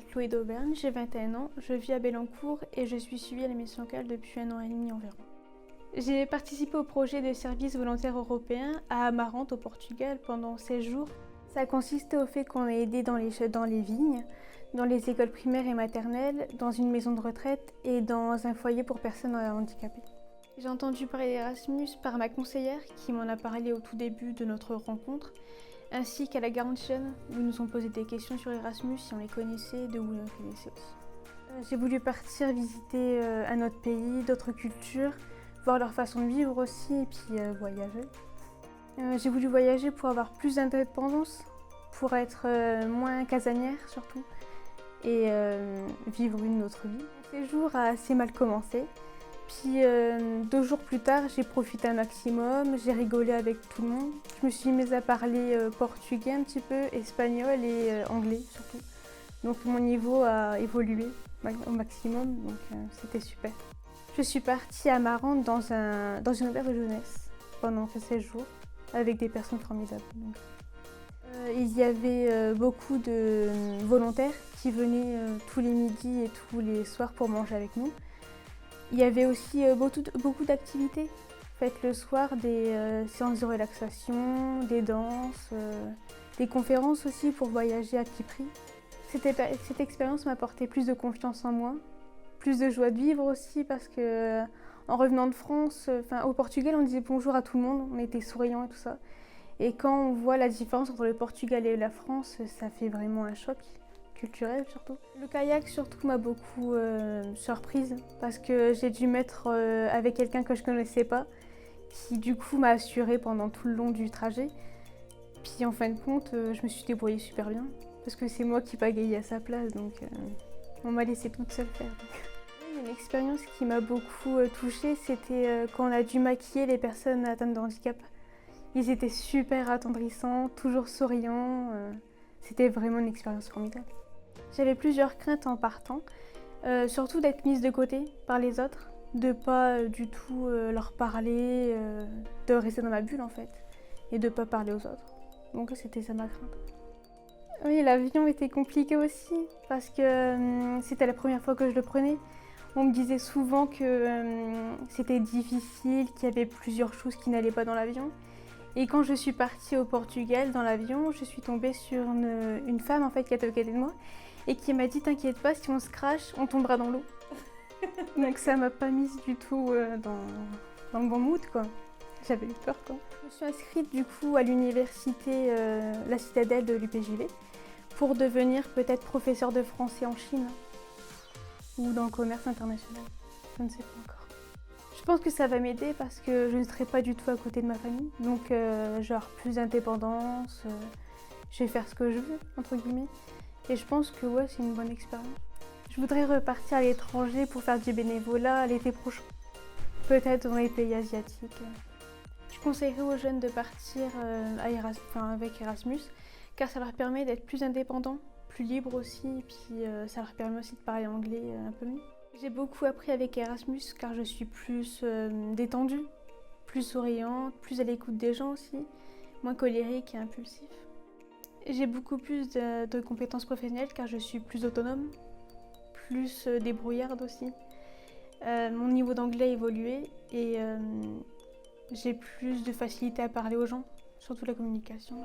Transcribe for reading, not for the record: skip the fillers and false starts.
m'appelle Chloé d'Auvergne, j'ai 21 ans, je vis à Bellencourt et je suis suivie à la mission locale depuis 1 an et demi environ. J'ai participé au projet de service volontaire européen à Amarante au Portugal pendant 16 jours. Ça consistait au fait qu'on est aidé dans les vignes, dans les écoles primaires et maternelles, dans une maison de retraite et dans un foyer pour personnes handicapées. J'ai entendu parler d'Erasmus par ma conseillère qui m'en a parlé au tout début de notre rencontre, ainsi qu'à la Garantie Jeunes, où ils nous ont posé des questions sur Erasmus, si on les connaissait, de où on les connaissait aussi. J'ai voulu partir visiter un autre pays, d'autres cultures, voir leur façon de vivre aussi et puis voyager. J'ai voulu voyager pour avoir plus d'indépendance, pour être moins casanière surtout, et vivre une autre vie. Mon séjour a assez mal commencé. Puis 2 jours plus tard, j'ai profité un maximum, j'ai rigolé avec tout le monde. Je me suis mise à parler portugais un petit peu, espagnol et anglais surtout. Donc mon niveau a évolué au maximum, donc c'était super. Je suis partie à Amarante dans une auberge de jeunesse pendant 16 jours avec des personnes formidables. Donc, il y avait beaucoup de volontaires qui venaient tous les midis et tous les soirs pour manger avec nous. Il y avait aussi beaucoup d'activités faites le soir, des séances de relaxation, des danses, des conférences aussi pour voyager à petit prix. Cette expérience m'a apporté plus de confiance en moi, plus de joie de vivre aussi parce que en revenant de France, au Portugal, on disait bonjour à tout le monde, on était souriants et tout ça. Et quand on voit la différence entre le Portugal et la France, ça fait vraiment un choc. Culturel surtout. Le kayak surtout m'a beaucoup surprise parce que j'ai dû mettre avec quelqu'un que je connaissais pas qui du coup m'a assurée pendant tout le long du trajet. Puis en fin de compte, je me suis débrouillée super bien parce que c'est moi qui pagayais à sa place donc on m'a laissé toute seule faire. Une expérience qui m'a beaucoup touchée, c'était quand on a dû maquiller les personnes atteintes de handicap. Ils étaient super attendrissants, toujours souriants. C'était vraiment une expérience formidable. J'avais plusieurs craintes en partant, surtout d'être mise de côté par les autres, de pas du tout leur parler, de rester dans ma bulle en fait, et de pas parler aux autres. Donc c'était ça ma crainte. Oui, l'avion était compliqué aussi, parce que c'était la première fois que je le prenais. On me disait souvent que c'était difficile, qu'il y avait plusieurs choses qui n'allaient pas dans l'avion. Et quand je suis partie au Portugal dans l'avion, je suis tombée sur une femme en fait qui était à côté de moi et qui m'a dit t'inquiète pas, si on se crache, on tombera dans l'eau. Donc ça m'a pas mise du tout dans le bon mood quoi. J'avais eu peur quoi. Je me suis inscrite du coup à l'université La Citadelle de l'UPJV pour devenir peut-être professeur de français en Chine ou dans le commerce international. Je ne sais pas encore. Je pense que ça va m'aider parce que je ne serai pas du tout à côté de ma famille. Donc genre plus d'indépendance, je vais faire ce que je veux, entre guillemets. Et je pense que ouais, c'est une bonne expérience. Je voudrais repartir à l'étranger pour faire du bénévolat l'été prochain. Peut-être dans les pays asiatiques. Je conseillerais aux jeunes de partir avec Erasmus car ça leur permet d'être plus indépendants, plus libres aussi. Et puis ça leur permet aussi de parler anglais un peu mieux. J'ai beaucoup appris avec Erasmus car je suis plus détendue, plus souriante, plus à l'écoute des gens aussi, moins colérique et impulsif. J'ai beaucoup plus de compétences professionnelles car je suis plus autonome, plus débrouillarde aussi. Mon niveau d'anglais a évolué et j'ai plus de facilité à parler aux gens, surtout la communication.